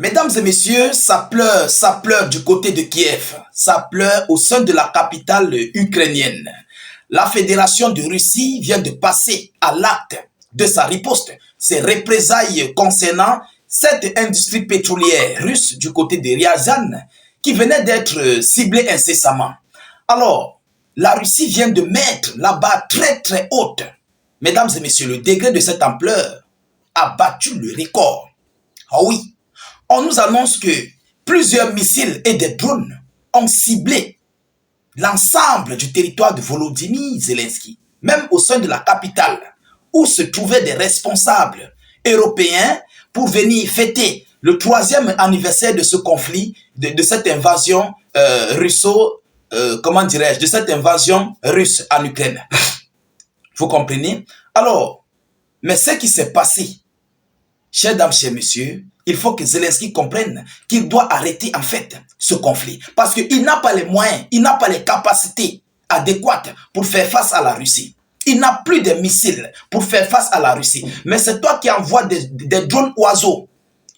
Mesdames et messieurs, ça pleure du côté de Kiev, ça pleure au sein de la capitale ukrainienne. La Fédération de Russie vient de passer à l'acte de sa riposte, ses représailles concernant cette industrie pétrolière russe du côté de Ryazan qui venait d'être ciblée incessamment. Alors, la Russie vient de mettre la barre très très haute. Mesdames et messieurs, le degré de cette ampleur a battu le record. Ah oui, on nous annonce que plusieurs missiles et des drones ont ciblé l'ensemble du territoire de Volodymyr Zelensky, même au sein de la capitale, où se trouvaient des responsables européens pour venir fêter le 3e anniversaire de ce conflit, de cette invasion de cette invasion russe en Ukraine. Vous comprenez? Alors, mais ce qui s'est passé, chers dames, chers messieurs, il faut que Zelensky comprenne qu'il doit arrêter en fait ce conflit. Parce qu'il n'a pas les moyens, il n'a pas les capacités adéquates pour faire face à la Russie. Il n'a plus de missiles pour faire face à la Russie. Mais c'est toi qui envoies des drones oiseaux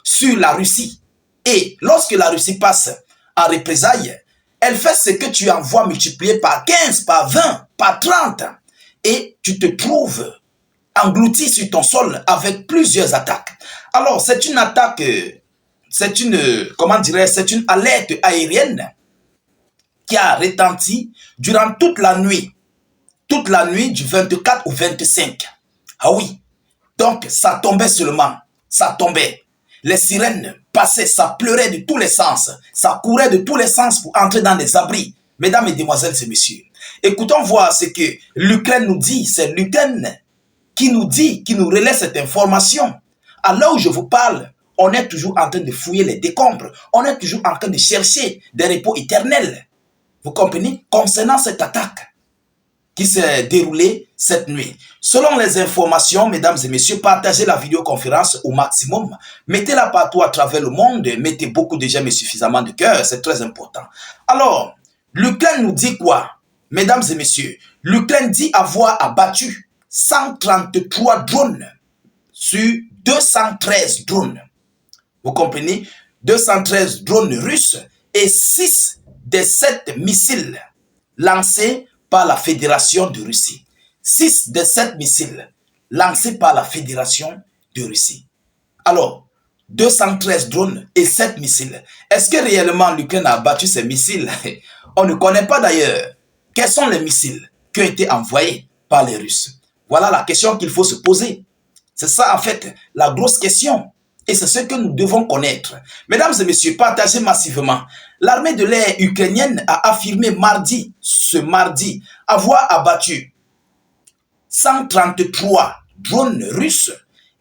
sur la Russie. Et lorsque la Russie passe en représailles, elle fait ce que tu envoies multiplié par 15, par 20, par 30. Et tu te trouves englouti sur ton sol avec plusieurs attaques. Alors, c'est une attaque, c'est une alerte aérienne qui a retenti durant toute la nuit du 24 au 25. Ah oui, donc ça tombait seulement, ça tombait. Les sirènes passaient, ça pleurait de tous les sens, ça courait de tous les sens pour entrer dans les abris. Mesdames, Mesdemoiselles et Messieurs, écoutons voir ce que l'Ukraine nous dit. C'est l'Ukraine qui nous dit, qui nous relaie cette information. À l'heure où je vous parle, on est toujours en train de fouiller les décombres. On est toujours en train de chercher des repos éternels. Vous comprenez? Concernant cette attaque qui s'est déroulée cette nuit. Selon les informations, mesdames et messieurs, partagez la vidéoconférence au maximum. Mettez-la partout à travers le monde. Mettez beaucoup de j'aime et suffisamment de cœur. C'est très important. Alors, l'Ukraine nous dit quoi? Mesdames et messieurs, l'Ukraine dit avoir abattu 133 drones sur 213 drones. Vous comprenez? 213 drones russes et 6 des 7 missiles lancés par la Fédération de Russie. 6 des 7 missiles lancés par la Fédération de Russie. Alors, 213 drones et 7 missiles. Est-ce que réellement l'Ukraine a abattu ces missiles? On ne connaît pas d'ailleurs. Quels sont les missiles qui ont été envoyés par les Russes? Voilà la question qu'il faut se poser. C'est ça en fait la grosse question. Et c'est ce que nous devons connaître. Mesdames et messieurs, partagez massivement. L'armée de l'air ukrainienne a affirmé ce mardi, avoir abattu 133 drones russes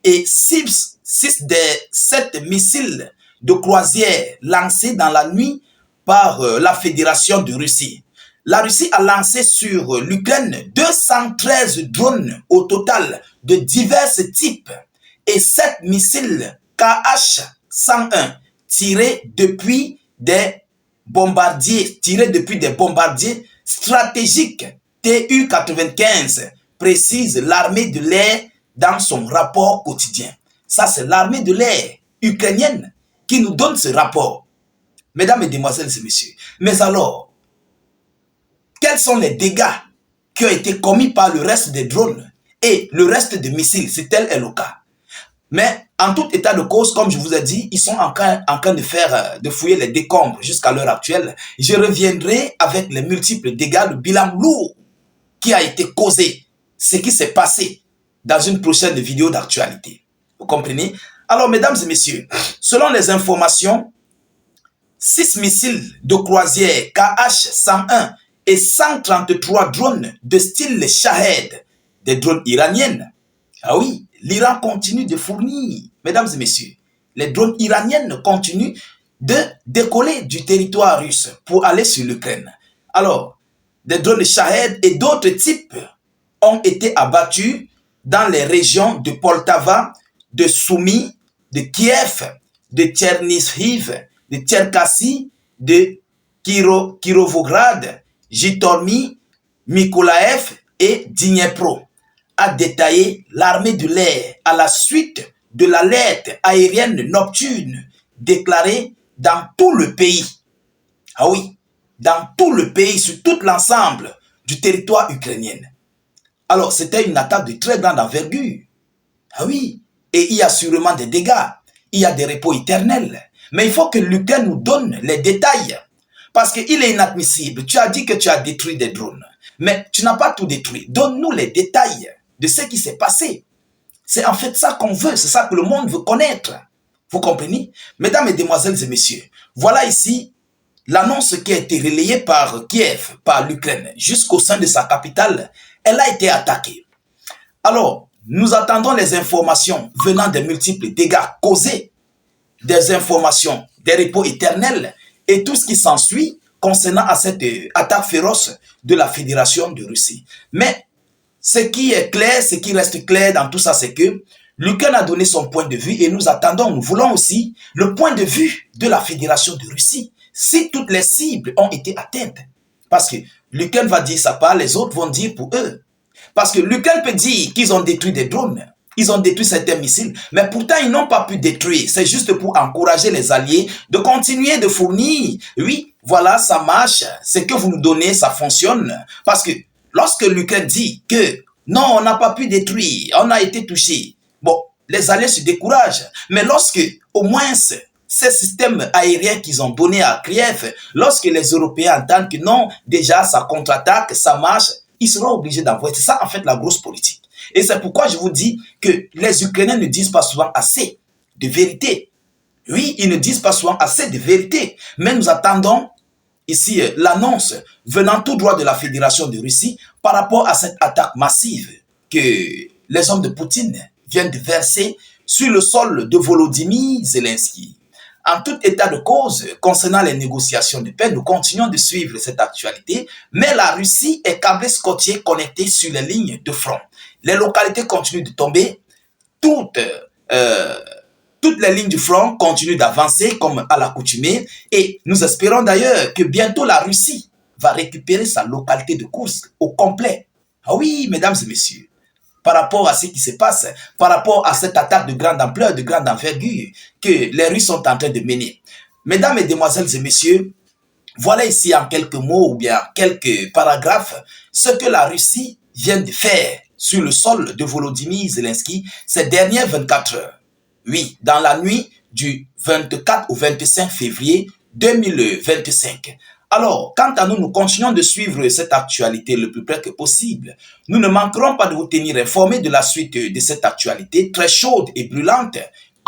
et 6 des 7 missiles de croisière lancés dans la nuit par la Fédération de Russie. La Russie a lancé sur l'Ukraine 213 drones au total de divers types et 7 missiles KH-101 tirés depuis des bombardiers stratégiques TU-95, précise l'armée de l'air dans son rapport quotidien. Ça, c'est l'armée de l'air ukrainienne qui nous donne ce rapport. Mesdames, Mesdemoiselles et Messieurs, mais alors, quels sont les dégâts qui ont été commis par le reste des drones et le reste des missiles, si tel est le cas? Mais en tout état de cause, comme je vous ai dit, ils sont en train de fouiller les décombres jusqu'à l'heure actuelle. Je reviendrai avec les multiples dégâts, le bilan lourd qui a été causé, ce qui s'est passé dans une prochaine vidéo d'actualité. Vous comprenez? Alors, mesdames et messieurs, selon les informations, 6 missiles de croisière KH-101 et 133 drones de style Shahed, des drones iraniennes. Ah oui, l'Iran continue de fournir, mesdames et messieurs, les drones iraniennes continuent de décoller du territoire russe pour aller sur l'Ukraine. Alors, des drones Shahed et d'autres types ont été abattus dans les régions de Poltava, de Soumy, de Kiev, de Tchernihiv, de Tcherkassy, de Kirovograd, Jitomir, Mykolaïv et Dniepro, a détaillé l'armée de l'air à la suite de l'alerte aérienne nocturne déclaré dans tout le pays. Ah oui, dans tout le pays, sur tout l'ensemble du territoire ukrainien. Alors, c'était une attaque de très grande envergure. Ah oui, et il y a sûrement des dégâts, il y a des repos éternels. Mais il faut que l'Ukraine nous donne les détails. Parce qu'il est inadmissible. Tu as dit que tu as détruit des drones. Mais tu n'as pas tout détruit. Donne-nous les détails de ce qui s'est passé. C'est en fait ça qu'on veut. C'est ça que le monde veut connaître. Vous comprenez? Mesdames, Mesdemoiselles et Messieurs, voilà ici l'annonce qui a été relayée par Kiev, par l'Ukraine, jusqu'au sein de sa capitale. Elle a été attaquée. Alors, nous attendons les informations venant des multiples dégâts causés, des informations, des repos éternels et tout ce qui s'ensuit concernant à cette attaque féroce de la Fédération de Russie. Mais ce qui est clair, ce qui reste clair dans tout ça, c'est que l'Ukraine a donné son point de vue et nous attendons, nous voulons aussi le point de vue de la Fédération de Russie, si toutes les cibles ont été atteintes. Parce que l'Ukraine va dire sa part, les autres vont dire pour eux. Parce que l'Ukraine peut dire qu'ils ont détruit des drones, ils ont détruit certains missiles, mais pourtant ils n'ont pas pu détruire. C'est juste pour encourager les alliés de continuer de fournir. Oui, voilà, ça marche, ce que vous nous donnez, ça fonctionne. Parce que lorsque l'Ukraine dit que non, on n'a pas pu détruire, on a été touché, bon, les alliés se découragent. Mais lorsque, au moins, ces systèmes aériens qu'ils ont donnés à Kiev, lorsque les Européens entendent que non, déjà ça contre-attaque, ça marche, ils seront obligés d'envoyer. C'est ça en fait la grosse politique. Et c'est pourquoi je vous dis que les Ukrainiens ne disent pas souvent assez de vérité. Oui, ils ne disent pas souvent assez de vérité. Mais nous attendons ici l'annonce venant tout droit de la Fédération de Russie par rapport à cette attaque massive que les hommes de Poutine viennent de verser sur le sol de Volodymyr Zelensky. En tout état de cause, concernant les négociations de paix, nous continuons de suivre cette actualité, mais la Russie est câblée scotché connectée sur les lignes de front. Les localités continuent de tomber, toutes les lignes du front continuent d'avancer comme à l'accoutumée, et nous espérons d'ailleurs que bientôt la Russie va récupérer sa localité de Koursk au complet. Ah oui, mesdames et messieurs, par rapport à ce qui se passe, par rapport à cette attaque de grande ampleur, de grande envergure que les Russes sont en train de mener. Mesdames, Mesdemoiselles et Messieurs, voilà ici en quelques mots ou bien quelques paragraphes ce que la Russie vient de faire sur le sol de Volodymyr Zelensky ces dernières 24 heures. Oui, dans la nuit du 24 au 25 février 2025. Alors, quant à nous, nous continuons de suivre cette actualité le plus près que possible. Nous ne manquerons pas de vous tenir informés de la suite de cette actualité très chaude et brûlante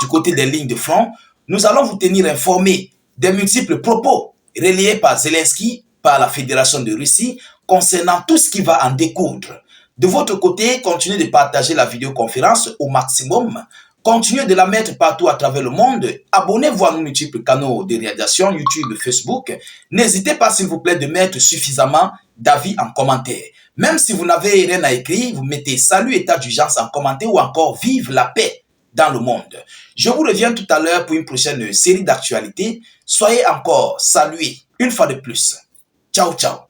du côté des lignes de front. Nous allons vous tenir informés des multiples propos relayés par Zelensky, par la Fédération de Russie, concernant tout ce qui va en découdre. De votre côté, continuez de partager la vidéoconférence au maximum. Continuez de la mettre partout à travers le monde. Abonnez-vous à nos multiples canaux de réalisation, YouTube, Facebook. N'hésitez pas, s'il vous plaît, de mettre suffisamment d'avis en commentaire. Même si vous n'avez rien à écrire, vous mettez salut, état d'urgence en commentaire ou encore vive la paix dans le monde. Je vous reviens tout à l'heure pour une prochaine série d'actualités. Soyez encore salués une fois de plus. Ciao, ciao.